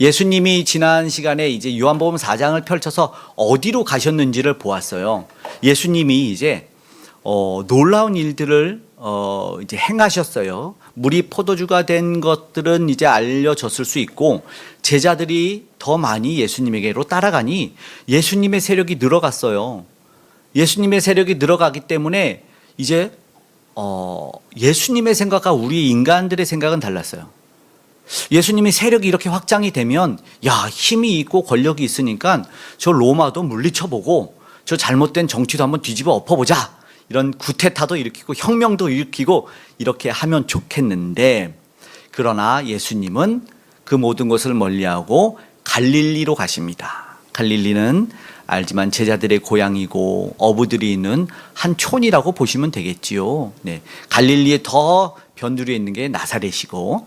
예수님이 지난 시간에 이제 요한복음 4장을 펼쳐서 어디로 가셨는지를 보았어요. 예수님이 이제 놀라운 일들을 이제 행하셨어요. 물이 포도주가 된 것들은 이제 알려졌을 수 있고, 제자들이 더 많이 예수님에게로 따라가니 예수님의 세력이 늘어갔어요. 예수님의 세력이 늘어가기 때문에 이제 예수님의 생각과 우리 인간들의 생각은 달랐어요. 예수님이 세력이 이렇게 확장이 되면, 야, 힘이 있고 권력이 있으니까 저 로마도 물리쳐보고 저 잘못된 정치도 한번 뒤집어 엎어보자, 이런 구테타도 일으키고 혁명도 일으키고 이렇게 하면 좋겠는데, 그러나 예수님은 그 모든 것을 멀리하고 갈릴리로 가십니다. 갈릴리는 알지만 제자들의 고향이고 어부들이 있는 한 촌이라고 보시면 되겠지요. 네. 갈릴리에 더 변두리에 있는 게 나사렛이고,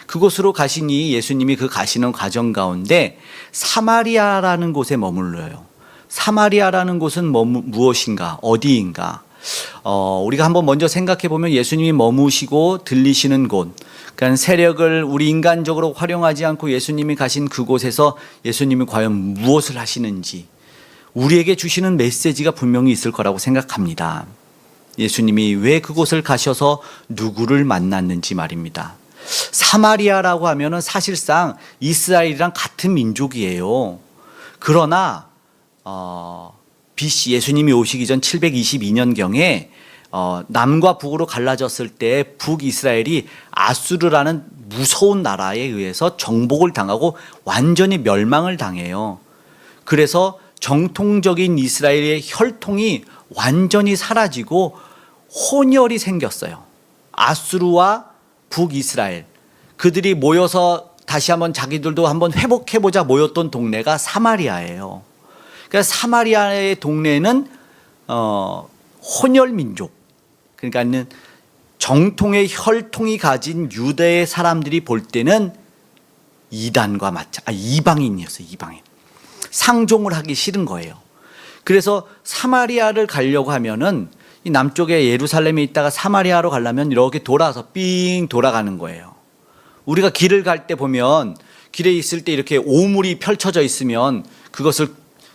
그곳으로 가시니 예수님이 그 가시는 과정 가운데 사마리아라는 곳에 머물러요. 사마리아라는 곳은 무엇인가, 어디인가? 우리가 한번 먼저 생각해 보면 예수님이 머무시고 들리시는 곳, 그러니까 세력을 우리 인간적으로 활용하지 않고 예수님이 가신 그곳에서 예수님이 과연 무엇을 하시는지 우리에게 주시는 메시지가 분명히 있을 거라고 생각합니다. 예수님이 왜 그곳을 가셔서 누구를 만났는지 말입니다. 사마리아라고 하면은 사실상 이스라엘이랑 같은 민족이에요. 그러나 BC 예수님이 오시기 전 722년경에 남과 북으로 갈라졌을 때 북이스라엘이 아수르라는 무서운 나라에 의해서 정복을 당하고 완전히 멸망을 당해요. 그래서 정통적인 이스라엘의 혈통이 완전히 사라지고 혼혈이 생겼어요. 아수르와 북이스라엘, 그들이 모여서 다시 한번 자기들도 한번 회복해보자 모였던 동네가 사마리아예요. 그러니까 사마리아의 동네는 혼혈 민족, 그러니까 정통의 혈통이 가진 유대의 사람들이 볼 때는 이단과 이방인이었어요. 이방인. 상종을 하기 싫은 거예요. 그래서 사마리아를 가려고 하면은 이 남쪽에 예루살렘에 있다가 사마리아로 가려면 이렇게 돌아서 삥 돌아가는 거예요. 우리가 길을 갈 때 보면 길에 있을 때 이렇게 오물이 펼쳐져 있으면 그것을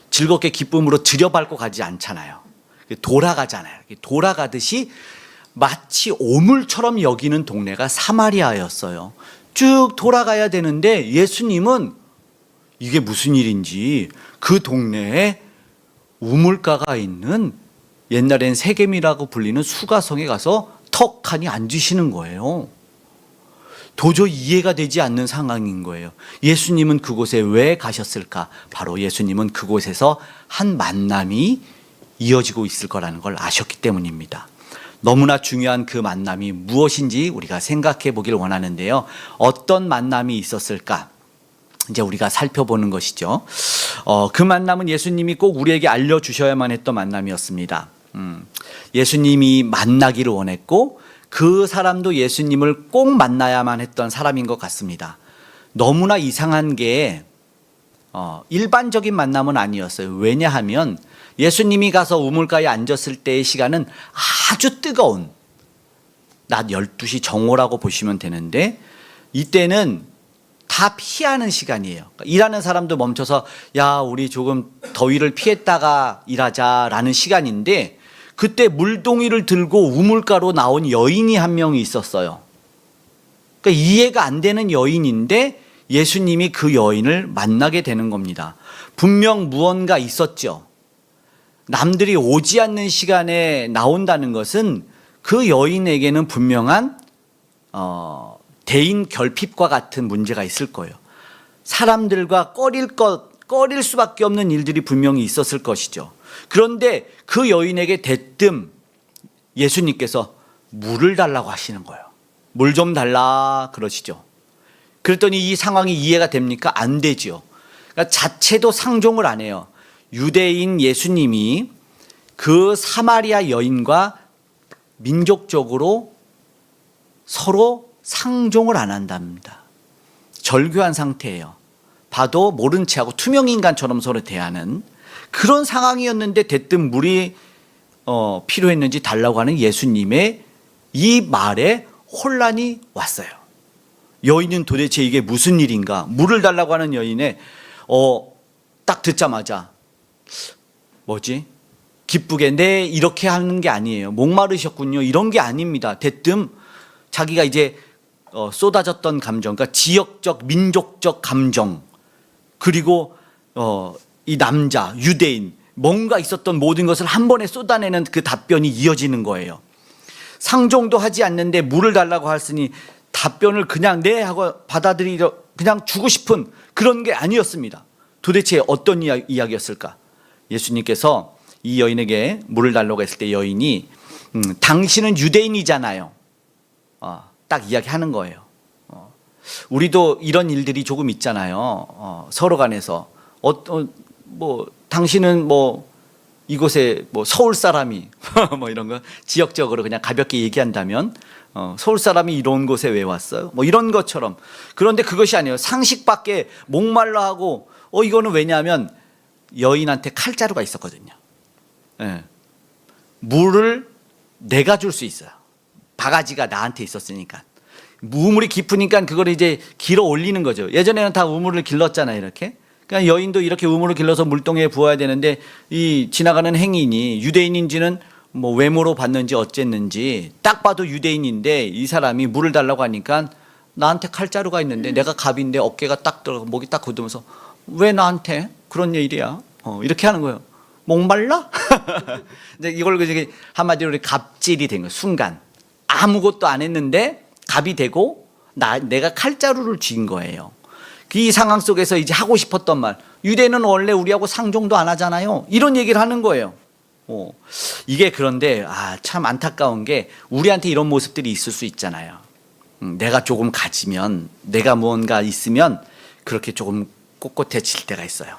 즐겁게 기쁨으로 들여밟고 가지 않잖아요. 돌아가잖아요. 돌아가듯이 마치 오물처럼 여기는 동네가 사마리아였어요. 쭉 돌아가야 되는데 예수님은 이게 무슨 일인지 그 동네에 우물가가 있는, 옛날엔 세겜이라고 불리는 수가성에 가서 턱하니 앉으시는 거예요. 도저히 이해가 되지 않는 상황인 거예요. 예수님은 그곳에 왜 가셨을까? 바로 예수님은 그곳에서 한 만남이 이어지고 있을 거라는 걸 아셨기 때문입니다. 너무나 중요한 그 만남이 무엇인지 우리가 생각해 보길 원하는데요. 어떤 만남이 있었을까? 이제 우리가 살펴보는 것이죠. 그 만남은 예수님이 꼭 우리에게 알려주셔야만 했던 만남이었습니다. 예수님이 만나기를 원했고 그 사람도 예수님을 꼭 만나야만 했던 사람인 것 같습니다. 너무나 이상한 게 일반적인 만남은 아니었어요. 왜냐하면 예수님이 가서 우물가에 앉았을 때의 시간은 아주 뜨거운 낮 12시 정오라고 보시면 되는데, 이때는 다 피하는 시간이에요. 일하는 사람도 멈춰서 야, 우리 조금 더위를 피했다가 일하자라는 시간인데, 그때 물동이를 들고 우물가로 나온 여인이 한 명이 있었어요. 그러니까 이해가 안 되는 여인인데 예수님이 그 여인을 만나게 되는 겁니다. 분명 무언가 있었죠. 남들이 오지 않는 시간에 나온다는 것은 그 여인에게는 분명한 대인 결핍과 같은 문제가 있을 거예요. 사람들과 꺼릴 수밖에 없는 일들이 분명히 있었을 것이죠. 그런데 그 여인에게 대뜸 예수님께서 물을 달라고 하시는 거예요. 물 좀 달라 그러시죠. 그랬더니 이 상황이 이해가 됩니까? 안 되죠. 그러니까 자체도 상종을 안 해요. 유대인 예수님이 그 사마리아 여인과 민족적으로 서로 상종을 안 한답니다. 절교한 상태예요. 봐도 모른 체하고 투명인간처럼 서로 대하는 그런 상황이었는데 대뜸 물이 필요했는지 달라고 하는 예수님의 이 말에 혼란이 왔어요. 여인은 도대체 이게 무슨 일인가? 물을 달라고 하는 여인의 딱 듣자마자 뭐지? 기쁘게 네 이렇게 하는 게 아니에요. 목마르셨군요. 이런 게 아닙니다. 대뜸 자기가 이제 쏟아졌던 감정, 그러니까 지역적 민족적 감정, 그리고 이 남자 유대인 뭔가 있었던 모든 것을 한 번에 쏟아내는 그 답변이 이어지는 거예요. 상종도 하지 않는데 물을 달라고 했으니 답변을 그냥 네 하고 받아들이려 그냥 주고 싶은 그런 게 아니었습니다. 도대체 어떤 이야기였을까? 예수님께서 이 여인에게 물을 달라고 했을 때 여인이 당신은 유대인이잖아요. 딱 이야기하는 거예요. 우리도 이런 일들이 조금 있잖아요. 서로 간에서 뭐 당신은 뭐 이곳에 뭐 서울 사람이 뭐 이런 거 지역적으로 그냥 가볍게 얘기한다면 서울 사람이 이런 곳에 왜 왔어요? 뭐 이런 것처럼. 그런데 그것이 아니에요. 상식밖에 목말라 하고 이거는 왜냐하면 여인한테 칼자루가 있었거든요. 네. 물을 내가 줄 수 있어요. 바가지가 나한테 있었으니까. 우물이 깊으니까 그걸 이제 길어 올리는 거죠. 예전에는 다 우물을 길렀잖아요, 이렇게. 그러니까 여인도 이렇게 우물을 길러서 물동에 부어야 되는데 이 지나가는 행인이 유대인인지는 뭐 외모로 봤는지 어쨌는지 딱 봐도 유대인인데 이 사람이 물을 달라고 하니까 나한테 칼자루가 있는데 내가 갑인데 어깨가 딱 들어가고 목이 딱 굳으면서 왜 나한테 그런 일이야? 이렇게 하는 거예요. 목말라? 근데 이걸 한마디로 갑질이 된 거예요. 순간 아무것도 안 했는데 갑이 되고 내가 칼자루를 쥔 거예요. 이 상황 속에서 이제 하고 싶었던 말, 유대인은 원래 우리하고 상종도 안 하잖아요. 이런 얘기를 하는 거예요. 이게 그런데 참 안타까운 게 우리한테 이런 모습들이 있을 수 있잖아요. 내가 조금 가지면, 내가 무언가 있으면 그렇게 조금 꼿꼿해질 때가 있어요.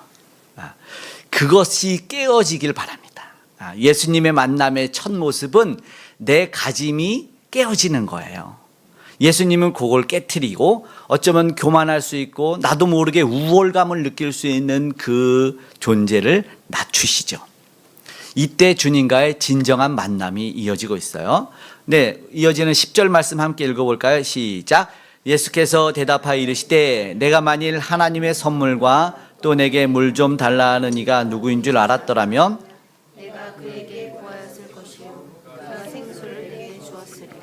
그것이 깨어지길 바랍니다. 예수님의 만남의 첫 모습은 내 가짐이 깨어지는 거예요. 예수님은 그걸 깨트리고 어쩌면 교만할 수 있고 나도 모르게 우월감을 느낄 수 있는 그 존재를 낮추시죠. 이때 주님과의 진정한 만남이 이어지고 있어요. 네, 이어지는 10절 말씀 함께 읽어볼까요? 시작. 예수께서 대답하여 이르시되 내가 만일 하나님의 선물과 또 내게 물 좀 달라 하는 이가 누구인 줄 알았더라면 내가 그에게 구하였을 것이요 그가 생수를 내게 주었으리라.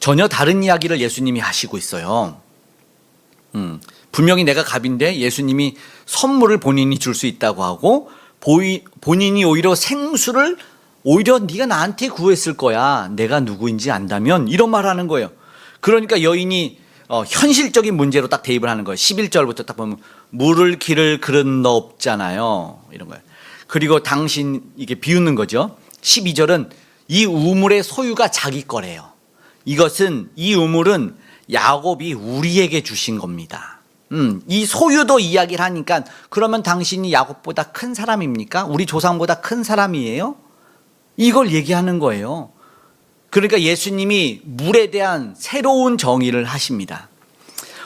전혀 다른 이야기를 예수님이 하시고 있어요. 분명히 내가 갑인데 예수님이 선물을 본인이 줄 수 있다고 하고 본인이 오히려 생수를 오히려 네가 나한테 구했을 거야. 내가 누구인지 안다면 이런 말 하는 거예요. 그러니까 여인이 현실적인 문제로 딱 대입을 하는 거예요. 11절부터 딱 보면 물을 기를 그릇 너 없잖아요. 이런 거예요. 그리고 당신 이게 비웃는 거죠. 12절은 이 우물의 소유가 자기 거래요. 이것은 이 우물은 야곱이 우리에게 주신 겁니다. 이 소유도 이야기를 하니까 그러면 당신이 야곱보다 큰 사람입니까? 우리 조상보다 큰 사람이에요? 이걸 얘기하는 거예요. 그러니까 예수님이 물에 대한 새로운 정의를 하십니다.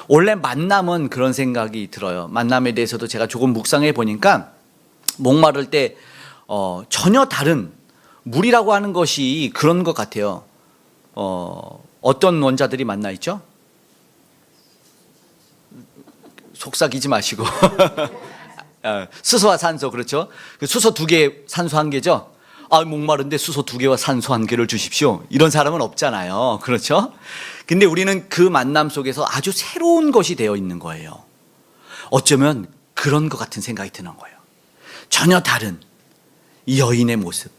원래 만남은 그런 생각이 들어요. 만남에 대해서도 제가 조금 묵상해 보니까 목마를 때 전혀 다른 물이라고 하는 것이 그런 것 같아요. 어떤 원자들이 만나 있죠? 속삭이지 마시고 수소와 산소, 그렇죠? 수소 2개, 산소 1개죠? 목마른데 수소 2개와 산소 1개를 주십시오. 이런 사람은 없잖아요. 그렇죠? 근데 우리는 그 만남 속에서 아주 새로운 것이 되어 있는 거예요. 어쩌면 그런 것 같은 생각이 드는 거예요. 전혀 다른 이 여인의 모습.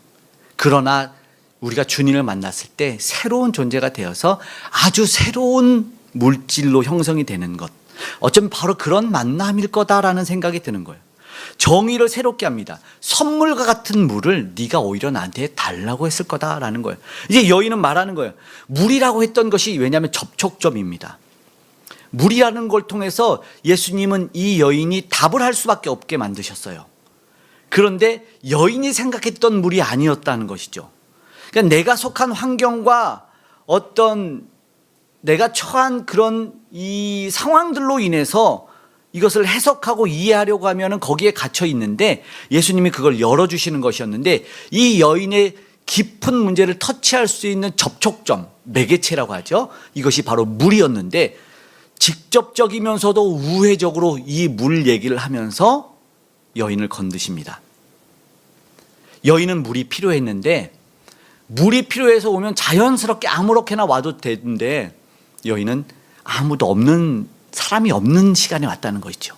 그러나 우리가 주님을 만났을 때 새로운 존재가 되어서 아주 새로운 물질로 형성이 되는 것. 어쩌면 바로 그런 만남일 거다라는 생각이 드는 거예요. 정의를 새롭게 합니다. 선물과 같은 물을 네가 오히려 나한테 달라고 했을 거다라는 거예요. 이제 여인은 말하는 거예요. 물이라고 했던 것이 왜냐하면 접촉점입니다. 물이라는 걸 통해서 예수님은 이 여인이 답을 할 수밖에 없게 만드셨어요. 그런데 여인이 생각했던 물이 아니었다는 것이죠. 그러니까 내가 속한 환경과 어떤 내가 처한 그런 이 상황들로 인해서 이것을 해석하고 이해하려고 하면 거기에 갇혀 있는데 예수님이 그걸 열어주시는 것이었는데 이 여인의 깊은 문제를 터치할 수 있는 접촉점, 매개체라고 하죠. 이것이 바로 물이었는데 직접적이면서도 우회적으로 이 물 얘기를 하면서 여인을 건드십니다. 여인은 물이 필요했는데 물이 필요해서 오면 자연스럽게 아무렇게나 와도 되는데 여인은 아무도 없는, 사람이 없는 시간에 왔다는 것이죠.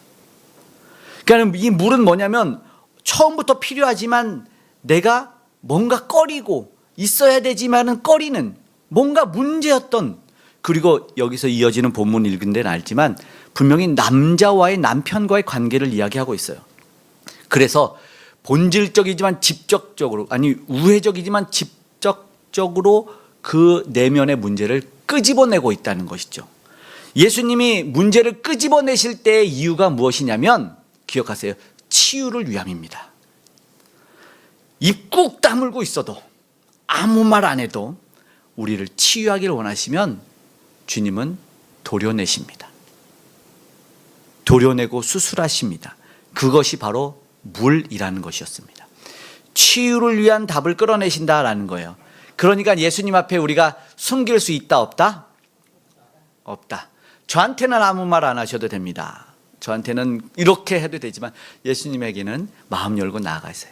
그러니까 이 물은 뭐냐면 처음부터 필요하지만 내가 뭔가 꺼리고 있어야 되지만은 꺼리는 뭔가 문제였던, 그리고 여기서 이어지는 본문 읽은 데는 알지만 분명히 남자와의, 남편과의 관계를 이야기하고 있어요. 그래서 본질적이지만 직접적으로, 아니 우회적이지만 직접적으로 그 내면의 문제를 끄집어내고 있다는 것이죠. 예수님이 문제를 끄집어내실 때의 이유가 무엇이냐면 기억하세요. 치유를 위함입니다. 입 꾹 다물고 있어도 아무 말 안 해도 우리를 치유하기를 원하시면 주님은 도려내십니다. 도려내고 수술하십니다. 그것이 바로 물이라는 것이었습니다. 치유를 위한 답을 끌어내신다라는 거예요. 그러니까 예수님 앞에 우리가 숨길 수 있다 없다? 없다. 저한테는 아무 말 안 하셔도 됩니다. 저한테는 이렇게 해도 되지만 예수님에게는 마음 열고 나아가세요.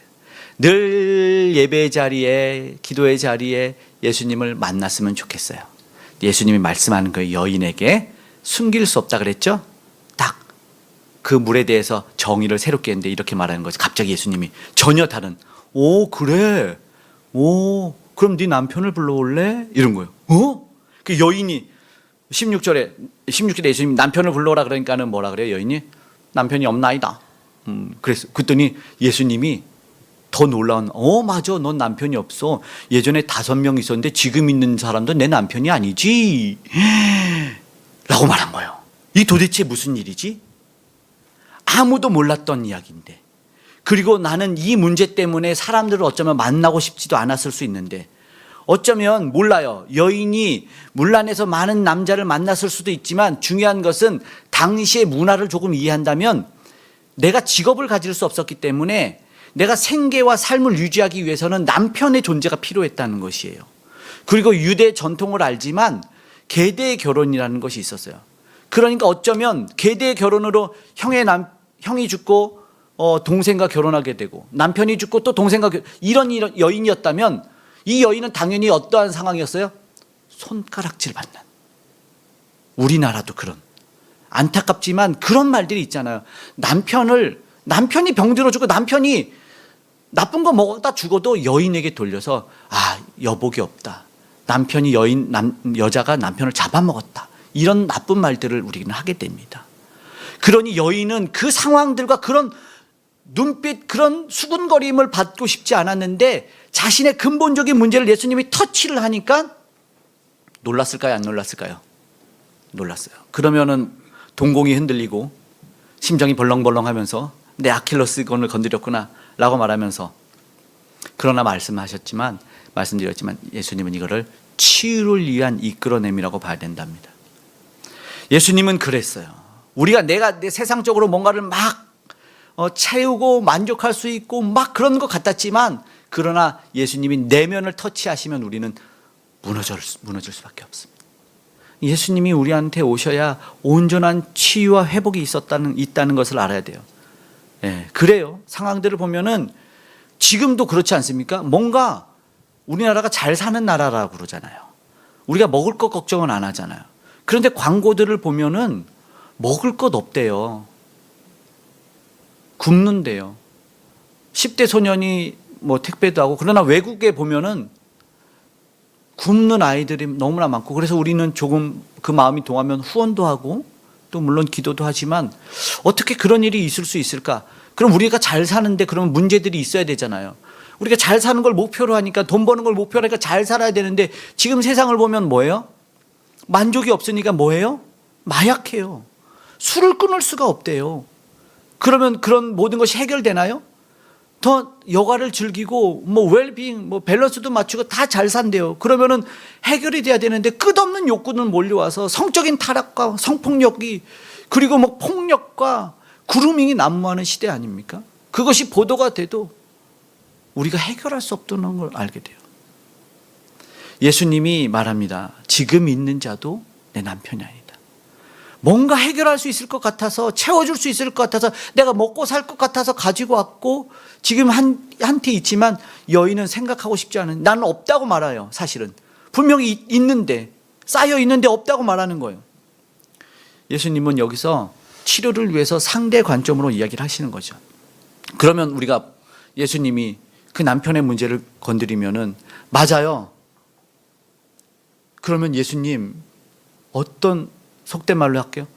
늘 예배 자리에, 기도의 자리에 예수님을 만났으면 좋겠어요. 예수님이 말씀하는 거예요. 여인에게 숨길 수 없다 그랬죠? 딱 그 물에 대해서 정의를 새롭게 했는데 이렇게 말하는 거죠. 갑자기 예수님이 전혀 다른, 오 그래, 오 그럼 네 남편을 불러올래? 이런 거예요. 그 여인이 16절에 예수님 남편을 불러오라 그러니까는 뭐라 그래요? 여인이 남편이 없나이다. 그랬더니 예수님이 더 놀라운, 맞아, 넌 남편이 없어. 예전에 5명 있었는데 지금 있는 사람도 내 남편이 아니지 라고 말한 거예요. 이 도대체 무슨 일이지? 아무도 몰랐던 이야기인데, 그리고 나는 이 문제 때문에 사람들을 어쩌면 만나고 싶지도 않았을 수 있는데, 어쩌면 몰라요. 여인이 물 안에서 많은 남자를 만났을 수도 있지만 중요한 것은 당시의 문화를 조금 이해한다면 내가 직업을 가질 수 없었기 때문에 내가 생계와 삶을 유지하기 위해서는 남편의 존재가 필요했다는 것이에요. 그리고 유대 전통을 알지만 계대 결혼이라는 것이 있었어요. 그러니까 어쩌면 계대 결혼으로 형이 죽고 동생과 결혼하게 되고 남편이 죽고 또 동생과 이런 여인이었다면 이 여인은 당연히 어떠한 상황이었어요? 손가락질 받는. 우리나라도 그런, 안타깝지만 그런 말들이 있잖아요. 남편이 병들어 죽고 남편이 나쁜 거 먹었다 죽어도 여인에게 돌려서 여복이 없다. 남편이 여자가 남편을 잡아먹었다. 이런 나쁜 말들을 우리는 하게 됩니다. 그러니 여인은 그 상황들과 그런 눈빛, 그런 수군거림을 받고 싶지 않았는데 자신의 근본적인 문제를 예수님이 터치를 하니까 놀랐을까요? 안 놀랐을까요? 놀랐어요. 그러면은 동공이 흔들리고 심장이 벌렁벌렁하면서 내 아킬러스건을 건드렸구나 라고 말하면서, 그러나 말씀드렸지만 예수님은 이거를 치유를 위한 이끌어냄이라고 봐야 된답니다. 예수님은 그랬어요. 우리가 내가 세상적으로 뭔가를 막 채우고 만족할 수 있고 막 그런 것 같았지만, 그러나 예수님이 내면을 터치하시면 우리는 무너질 수밖에 없습니다. 예수님이 우리한테 오셔야 온전한 치유와 회복이 있다는 것을 알아야 돼요. 그래요. 상황들을 보면은 지금도 그렇지 않습니까? 뭔가 우리나라가 잘 사는 나라라고 그러잖아요. 우리가 먹을 것 걱정은 안 하잖아요. 그런데 광고들을 보면은 먹을 것 없대요. 굶는데요. 10대 소년이 택배도 하고, 그러나 외국에 보면은 굶는 아이들이 너무나 많고, 그래서 우리는 조금 그 마음이 동하면 후원도 하고 또 물론 기도도 하지만 어떻게 그런 일이 있을 수 있을까? 그럼 우리가 잘 사는데 그러면 문제들이 있어야 되잖아요. 우리가 잘 사는 걸 목표로 하니까, 돈 버는 걸 목표로 하니까 잘 살아야 되는데 지금 세상을 보면 뭐예요? 만족이 없으니까 뭐예요? 마약해요. 술을 끊을 수가 없대요. 그러면 그런 모든 것이 해결되나요? 더 여가를 즐기고 웰빙 밸런스도 맞추고 다 잘 산대요. 그러면은 해결이 돼야 되는데 끝없는 욕구는 몰려와서 성적인 타락과 성폭력이, 그리고 폭력과 그루밍이 난무하는 시대 아닙니까? 그것이 보도가 돼도 우리가 해결할 수 없다는 걸 알게 돼요. 예수님이 말합니다. 지금 있는 자도 내 남편이 아니다. 뭔가 해결할 수 있을 것 같아서, 채워줄 수 있을 것 같아서, 내가 먹고 살 것 같아서 가지고 왔고, 지금 한테 있지만 여인은 생각하고 싶지 않은, 나는 없다고 말해요. 사실은 분명히 있는데, 쌓여 있는데 없다고 말하는 거예요. 예수님은 여기서 치료를 위해서 상대 관점으로 이야기를 하시는 거죠. 그러면 우리가 예수님이 그 남편의 문제를 건드리면은, 맞아요. 그러면 예수님, 어떤, 속된 말로 할게요.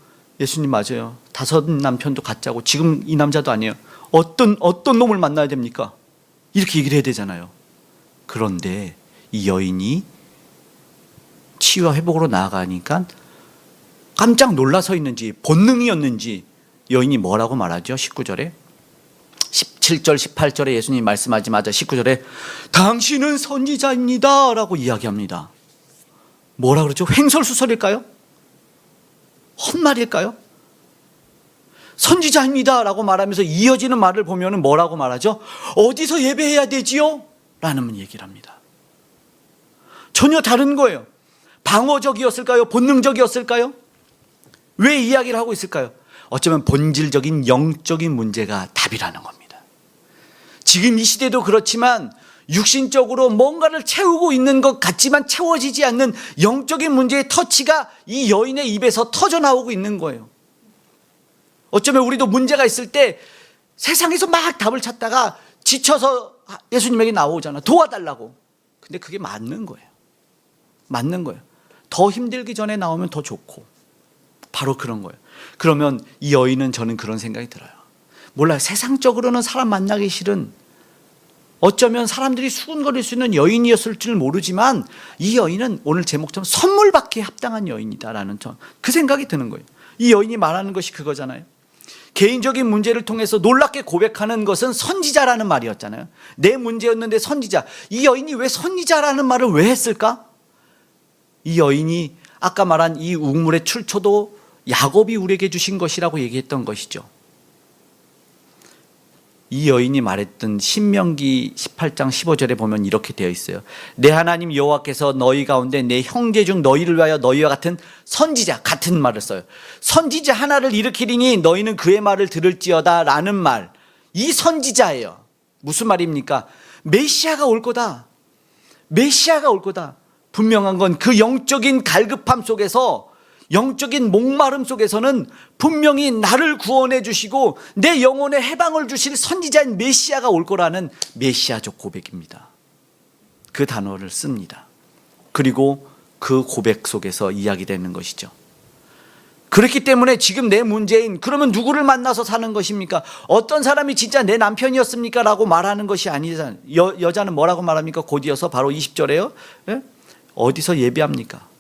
예수님 맞아요. 5 남편도 가짜고 지금 이 남자도 아니에요. 어떤 놈을 만나야 됩니까? 이렇게 얘기를 해야 되잖아요. 그런데 이 여인이 치유와 회복으로 나아가니까 깜짝 놀라서 있는지 본능이었는지 여인이 뭐라고 말하죠? 19절에 17절 18절에 예수님이 말씀하자마자 19절에 당신은 선지자입니다 라고 이야기합니다. 뭐라 그러죠? 횡설수설일까요? 헛말일까요? 선지자입니다 라고 말하면서 이어지는 말을 보면 뭐라고 말하죠? 어디서 예배해야 되지요? 라는 얘기를 합니다. 전혀 다른 거예요. 방어적이었을까요? 본능적이었을까요? 왜 이야기를 하고 있을까요? 어쩌면 본질적인 영적인 문제가 답이라는 겁니다. 지금 이 시대도 그렇지만 육신적으로 뭔가를 채우고 있는 것 같지만 채워지지 않는 영적인 문제의 터치가 이 여인의 입에서 터져 나오고 있는 거예요. 어쩌면 우리도 문제가 있을 때 세상에서 막 답을 찾다가 지쳐서 예수님에게 나오잖아. 도와달라고. 근데 그게 맞는 거예요. 맞는 거예요. 더 힘들기 전에 나오면 더 좋고. 바로 그런 거예요. 그러면 이 여인은 저는 그런 생각이 들어요. 몰라요. 세상적으로는 사람 만나기 싫은, 어쩌면 사람들이 수군거릴 수 있는 여인이었을 줄 모르지만 이 여인은 오늘 제목처럼 선물 받기에 합당한 여인이다라는 그 생각이 드는 거예요. 이 여인이 말하는 것이 그거잖아요. 개인적인 문제를 통해서 놀랍게 고백하는 것은 선지자라는 말이었잖아요. 내 문제였는데 선지자. 이 여인이 왜 선지자라는 말을 왜 했을까? 이 여인이 아까 말한 이 우물의 출처도 야곱이 우리에게 주신 것이라고 얘기했던 것이죠. 이 여인이 말했던 신명기 18장 15절에 보면 이렇게 되어 있어요. 내 하나님 여호와께서 너희 가운데 내 형제 중 너희를 위하여 너희와 같은 선지자, 같은 말을 써요. 선지자 하나를 일으키리니 너희는 그의 말을 들을지어다 라는 말. 이 선지자예요. 무슨 말입니까? 메시아가 올 거다. 메시아가 올 거다. 분명한 건 그 영적인 갈급함 속에서, 영적인 목마름 속에서는 분명히 나를 구원해 주시고 내 영혼에 해방을 주실 선지자인 메시아가 올 거라는 메시아적 고백입니다. 그 단어를 씁니다. 그리고 그 고백 속에서 이야기되는 것이죠. 그렇기 때문에 지금 내 문제인, 그러면 누구를 만나서 사는 것입니까? 어떤 사람이 진짜 내 남편이었습니까? 라고 말하는 것이 아니잖아요. 여자는 뭐라고 말합니까? 곧이어서 바로 20절에요. 예? 어디서 예배합니까?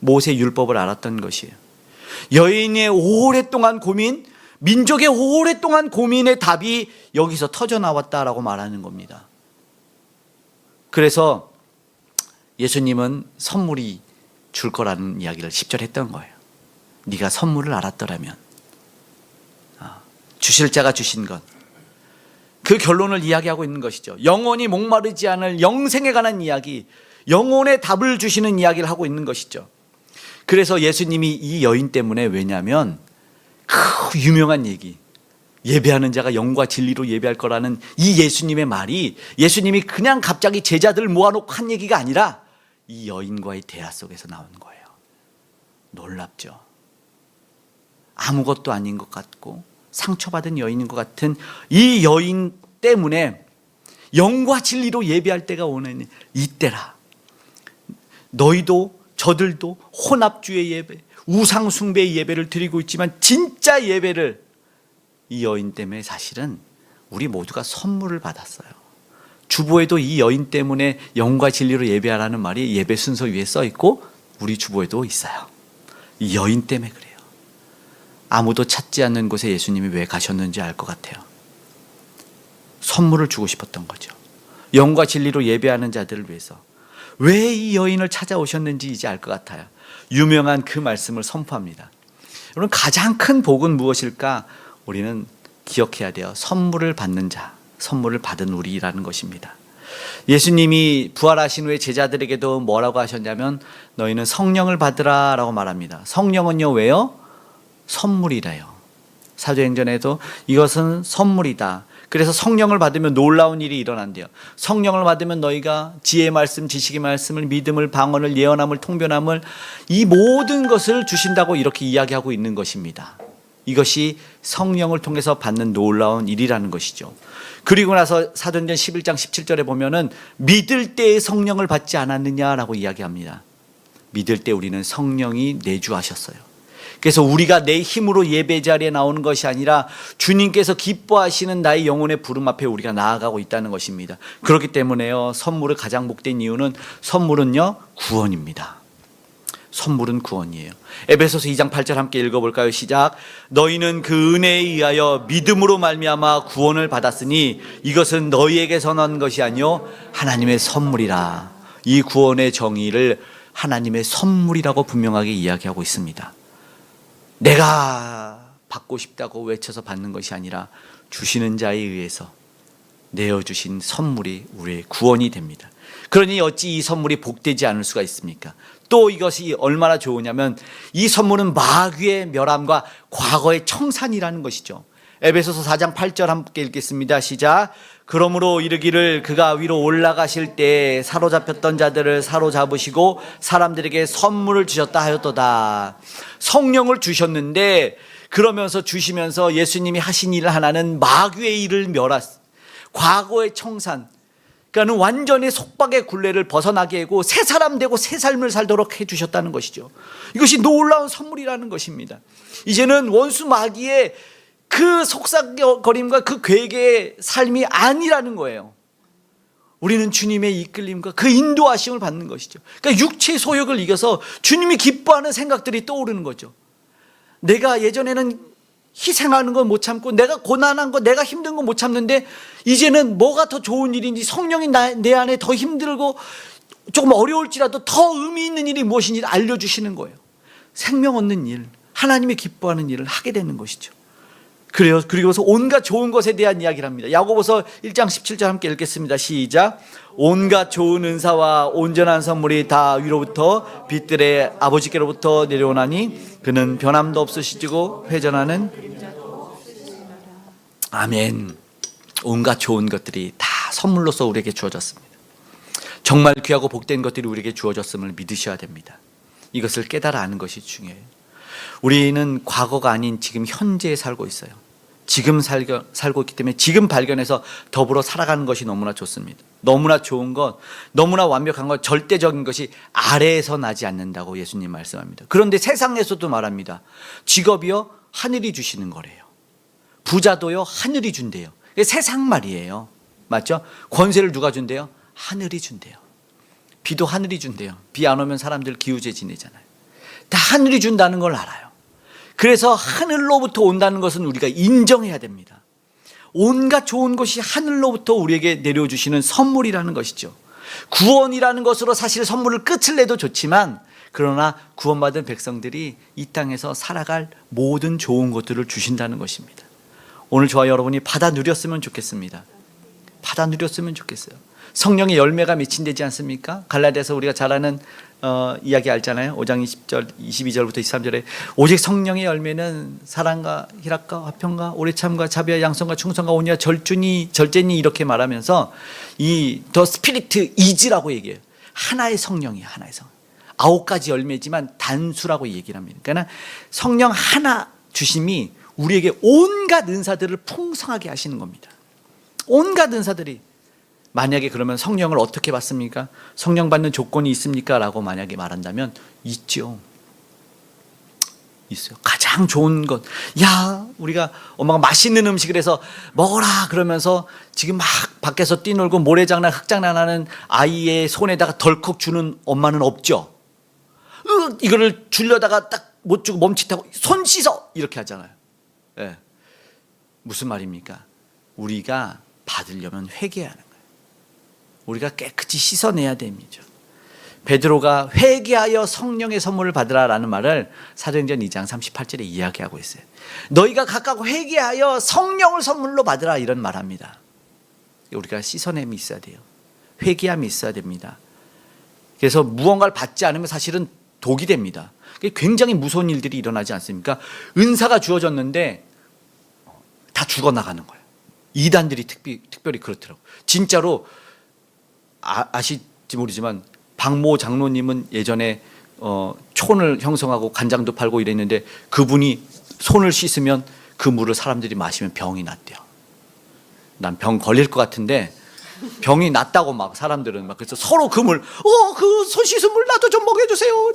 모세 율법을 알았던 것이에요. 여인의 오랫동안 고민, 민족의 오랫동안 고민의 답이 여기서 터져 나왔다라고 말하는 겁니다. 그래서 예수님은 선물이 줄 거라는 이야기를 10절 했던 거예요. 네가 선물을 알았더라면, 주실 자가 주신 것, 그 결론을 이야기하고 있는 것이죠. 영원히 목마르지 않을 영생에 관한 이야기, 영혼의 답을 주시는 이야기를 하고 있는 것이죠. 그래서 예수님이 이 여인 때문에, 왜냐하면 그 유명한 얘기, 예배하는 자가 영과 진리로 예배할 거라는 이 예수님의 말이, 예수님이 그냥 갑자기 제자들을 모아놓고 한 얘기가 아니라 이 여인과의 대화 속에서 나온 거예요. 놀랍죠. 아무것도 아닌 것 같고 상처받은 여인인 것 같은 이 여인 때문에 영과 진리로 예배할 때가 오는 이때라. 너희도 저들도 혼합주의 예배, 우상숭배의 예배를 드리고 있지만 진짜 예배를, 이 여인 때문에 사실은 우리 모두가 선물을 받았어요. 주보에도 이 여인 때문에 영과 진리로 예배하라는 말이 예배 순서 위에 써 있고 우리 주보에도 있어요. 이 여인 때문에 그래요. 아무도 찾지 않는 곳에 예수님이 왜 가셨는지 알 것 같아요. 선물을 주고 싶었던 거죠. 영과 진리로 예배하는 자들을 위해서. 왜 이 여인을 찾아오셨는지 이제 알 것 같아요. 유명한 그 말씀을 선포합니다. 여러분, 가장 큰 복은 무엇일까? 우리는 기억해야 돼요. 선물을 받는 자, 선물을 받은 우리라는 것입니다. 예수님이 부활하신 후에 제자들에게도 뭐라고 하셨냐면 너희는 성령을 받으라 라고 말합니다. 성령은요, 왜요? 선물이래요. 사도행전에도 이것은 선물이다. 그래서 성령을 받으면 놀라운 일이 일어난대요. 성령을 받으면 너희가 지혜의 말씀, 지식의 말씀을, 믿음을, 방언을, 예언함을, 통변함을, 이 모든 것을 주신다고 이렇게 이야기하고 있는 것입니다. 이것이 성령을 통해서 받는 놀라운 일이라는 것이죠. 그리고 나서 사도행전 11장 17절에 보면은 믿을 때에 성령을 받지 않았느냐라고 이야기합니다. 믿을 때 우리는 성령이 내주하셨어요. 그래서 우리가 내 힘으로 예배 자리에 나오는 것이 아니라 주님께서 기뻐하시는 나의 영혼의 부름 앞에 우리가 나아가고 있다는 것입니다. 그렇기 때문에요, 선물을 가장 복된 이유는, 선물은요, 구원입니다. 선물은 구원이에요. 에베소서 2장 8절 함께 읽어볼까요? 시작. 너희는 그 은혜에 의하여 믿음으로 말미암아 구원을 받았으니 이것은 너희에게서 난 것이 아니요 하나님의 선물이라. 이 구원의 정의를 하나님의 선물이라고 분명하게 이야기하고 있습니다. 내가 받고 싶다고 외쳐서 받는 것이 아니라 주시는 자에 의해서 내어주신 선물이 우리의 구원이 됩니다. 그러니 어찌 이 선물이 복되지 않을 수가 있습니까? 또 이것이 얼마나 좋으냐면 이 선물은 마귀의 멸함과 과거의 청산이라는 것이죠. 에베소서 4장 8절 함께 읽겠습니다. 시작. 그러므로 이르기를 그가 위로 올라가실 때 사로잡혔던 자들을 사로잡으시고 사람들에게 선물을 주셨다 하였도다. 성령을 주셨는데 그러면서 주시면서 예수님이 하신 일 하나는 마귀의 일을 멸하시, 과거의 청산, 그러니까 완전히 속박의 굴레를 벗어나게 하고 새 사람 되고 새 삶을 살도록 해주셨다는 것이죠. 이것이 놀라운 선물이라는 것입니다. 이제는 원수 마귀의 그 속삭거림과 그 괴계의 삶이 아니라는 거예요. 우리는 주님의 이끌림과 그 인도하심을 받는 것이죠. 그러니까 육체의 소욕을 이겨서 주님이 기뻐하는 생각들이 떠오르는 거죠. 내가 예전에는 희생하는 건 못 참고 내가 고난한 거, 내가 힘든 거 못 참는데 이제는 뭐가 더 좋은 일인지, 성령이 내 안에 더 힘들고 조금 어려울지라도 더 의미 있는 일이 무엇인지 알려주시는 거예요. 생명 얻는 일, 하나님이 기뻐하는 일을 하게 되는 것이죠. 그래요. 그리고서 온갖 좋은 것에 대한 이야기를 합니다. 야고보서 1장 17절 함께 읽겠습니다. 시작. 온갖 좋은 은사와 온전한 선물이 다 위로부터 빛들의 아버지께로부터 내려오나니 그는 변함도 없으시고 회전하는 아멘. 온갖 좋은 것들이 다 선물로서 우리에게 주어졌습니다. 정말 귀하고 복된 것들이 우리에게 주어졌음을 믿으셔야 됩니다. 이것을 깨달아 아는 것이 중요해요. 우리는 과거가 아닌 지금 현재에 살고 있어요. 지금 살고 있기 때문에 지금 발견해서 더불어 살아가는 것이 너무나 좋습니다. 너무나 좋은 것, 너무나 완벽한 것, 절대적인 것이 아래에서 나지 않는다고 예수님 말씀합니다. 그런데 세상에서도 말합니다. 직업이요, 하늘이 주시는 거래요. 부자도요, 하늘이 준대요. 세상 말이에요. 맞죠? 권세를 누가 준대요? 하늘이 준대요. 비도 하늘이 준대요. 비 안 오면 사람들 기우제 지내잖아요. 다 하늘이 준다는 걸 알아요. 그래서 하늘로부터 온다는 것은 우리가 인정해야 됩니다. 온갖 좋은 것이 하늘로부터 우리에게 내려주시는 선물이라는 것이죠. 구원이라는 것으로 사실 선물을 끝을 내도 좋지만, 그러나 구원받은 백성들이 이 땅에서 살아갈 모든 좋은 것들을 주신다는 것입니다. 오늘 저와 여러분이 받아 누렸으면 좋겠습니다. 받아 누렸으면 좋겠어요. 성령의 열매가 맺힌되지 않습니까? 갈라디아서 우리가 잘 아는 이야기 알잖아요. 5장 20절, 22절부터 23절에 오직 성령의 열매는 사랑과 희락과 화평과 오래참과 자비와 양선과 충성과 온유와 절제니 이렇게 말하면서 이 더 스피리트 이즈라고 얘기해요. 하나의 성령이야, 하나의 성. 9가지 열매지만 단수라고 얘기를 합니다. 그러니까 성령 하나 주심이 우리에게 온갖 은사들을 풍성하게 하시는 겁니다. 온갖 은사들이. 만약에 그러면 성령을 어떻게 받습니까? 성령 받는 조건이 있습니까? 라고 만약에 말한다면 있죠. 있어요. 가장 좋은 것. 야, 우리가 엄마가 맛있는 음식을 해서 먹어라 그러면서 지금 막 밖에서 뛰놀고 모래장난, 흙장난하는 아이의 손에다가 덜컥 주는 엄마는 없죠. 이거를 주려다가 딱 못 주고 멈칫하고 손 씻어 이렇게 하잖아요. 네. 무슨 말입니까? 우리가 받으려면 회개하는 거예요. 우리가 깨끗이 씻어내야 됩니다. 베드로가 회개하여 성령의 선물을 받으라라는 말을 사도행전 2장 38절에 이야기하고 있어요. 너희가 각각 회개하여 성령을 선물로 받으라 이런 말합니다. 우리가 씻어냄이 있어야 돼요. 회개함이 있어야 됩니다. 그래서 무언가를 받지 않으면 사실은 독이 됩니다. 굉장히 무서운 일들이 일어나지 않습니까? 은사가 주어졌는데 다 죽어나가는 거예요. 이단들이 특별히 그렇더라고요. 진짜로 아실지 모르지만 박모 장로님은 예전에 촌을 형성하고 간장도 팔고 이랬는데 그분이 손을 씻으면 그 물을 사람들이 마시면 병이 났대요. 난 병 걸릴 것 같은데 병이 났다고 막 사람들은 막 그래서 서로 그 물, 그 손 씻은 물 나도 좀 먹여주세요.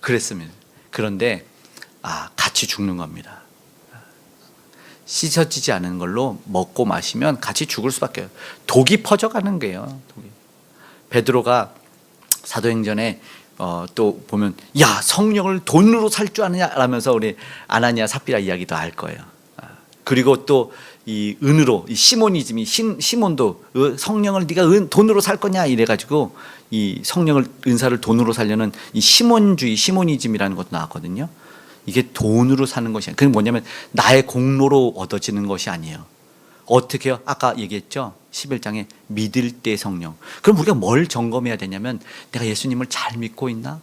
그랬습니다. 그런데 같이 죽는 겁니다. 씻어지지 않은 걸로 먹고 마시면 같이 죽을 수밖에 없어요. 독이 퍼져가는 거예요. 독이. 베드로가 사도행전에 또 보면 야 성령을 돈으로 살 줄 아느냐 라면서 우리 아나니아 삽비라 이야기도 알 거예요. 그리고 또 이 은으로 이 시모니즘이 시몬도 성령을 네가 돈으로 살 거냐 이래가지고 이 성령을 은사를 돈으로 살려는 이 시몬주의 시모니즘이라는 것도 나왔거든요. 이게 돈으로 사는 것이 아니에요. 그게 뭐냐면 나의 공로로 얻어지는 것이 아니에요. 어떻게요? 아까 얘기했죠. 11장에 믿을 때 성령. 그럼 우리가 뭘 점검해야 되냐면 내가 예수님을 잘 믿고 있나?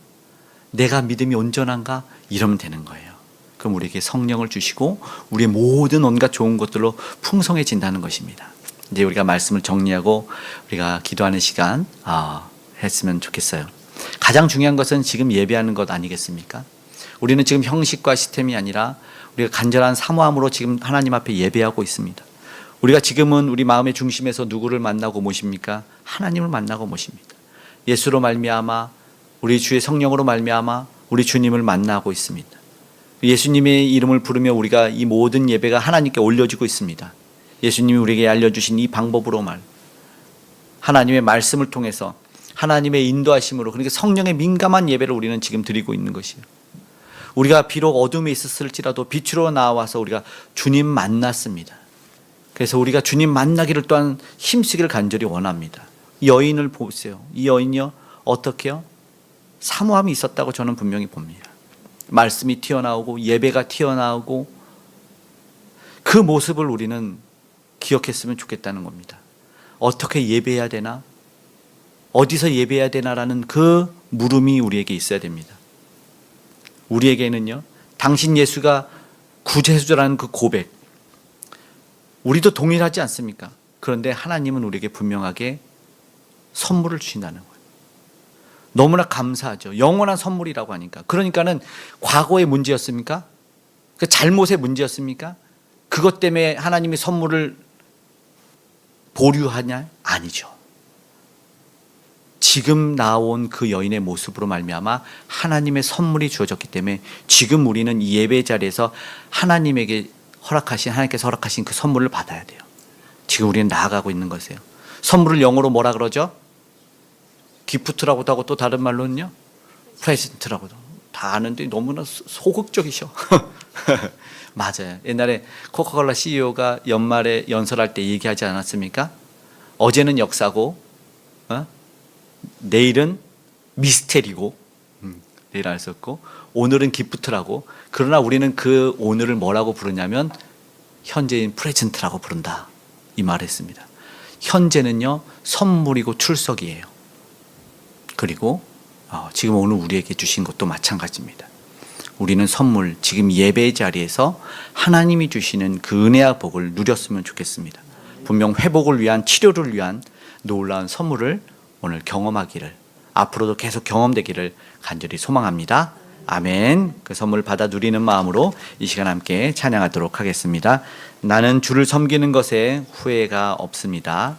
내가 믿음이 온전한가? 이러면 되는 거예요. 그럼 우리에게 성령을 주시고 우리의 모든 온갖 좋은 것들로 풍성해진다는 것입니다. 이제 우리가 말씀을 정리하고 우리가 기도하는 시간 했으면 좋겠어요. 가장 중요한 것은 지금 예배하는 것 아니겠습니까? 우리는 지금 형식과 시스템이 아니라 우리가 간절한 사모함으로 지금 하나님 앞에 예배하고 있습니다. 우리가 지금은 우리 마음의 중심에서 누구를 만나고 모십니까? 하나님을 만나고 모십니다. 예수로 말미암아 우리 주의 성령으로 말미암아 우리 주님을 만나고 있습니다. 예수님의 이름을 부르며 우리가 이 모든 예배가 하나님께 올려지고 있습니다. 예수님이 우리에게 알려주신 이 방법으로 하나님의 말씀을 통해서 하나님의 인도하심으로 그러니까 성령의 민감한 예배를 우리는 지금 드리고 있는 것이에요. 우리가 비록 어둠에 있었을지라도 빛으로 나와서 우리가 주님 만났습니다. 그래서 우리가 주님 만나기를 또한 힘쓰기를 간절히 원합니다. 이 여인을 보세요. 이 여인이요 어떻게요? 사모함이 있었다고 저는 분명히 봅니다. 말씀이 튀어나오고 예배가 튀어나오고 그 모습을 우리는 기억했으면 좋겠다는 겁니다. 어떻게 예배해야 되나? 어디서 예배해야 되나라는 그 물음이 우리에게 있어야 됩니다. 우리에게는요 당신 예수가 구세주라는 그 고백 우리도 동일하지 않습니까? 그런데 하나님은 우리에게 분명하게 선물을 주신다는 거예요. 너무나 감사하죠. 영원한 선물이라고 하니까. 그러니까는 과거의 문제였습니까? 그 잘못의 문제였습니까? 그것 때문에 하나님이 선물을 보류하냐? 아니죠. 지금 나온 그 여인의 모습으로 말미암아 하나님의 선물이 주어졌기 때문에 지금 우리는 이 예배 자리에서 하나님께서 허락하신 그 선물을 받아야 돼요. 지금 우리는 나아가고 있는 것이에요. 선물을 영어로 뭐라 그러죠? 기프트라고도 하고 또 다른 말로는요 프레젠트라고도 다 아는데 너무나 소극적이셔. 맞아요. 옛날에 코카콜라 CEO가 연말에 연설할 때 얘기하지 않았습니까? 어제는 역사고 내일은 미스테리고 내일 알 수 없고 오늘은 기프트라고. 그러나 우리는 그 오늘을 뭐라고 부르냐면 현재인 프레젠트라고 부른다 이 말을 했습니다. 현재는요 선물이고 출석이에요. 그리고 지금 오늘 우리에게 주신 것도 마찬가지입니다. 우리는 선물, 지금 예배 자리에서 하나님이 주시는 그 은혜와 복을 누렸으면 좋겠습니다. 분명 회복을 위한 치료를 위한 놀라운 선물을 오늘 경험하기를 앞으로도 계속 경험되기를 간절히 소망합니다. 아멘. 그 선물 받아 누리는 마음으로 이 시간 함께 찬양하도록 하겠습니다. 나는 주를 섬기는 것에 후회가 없습니다.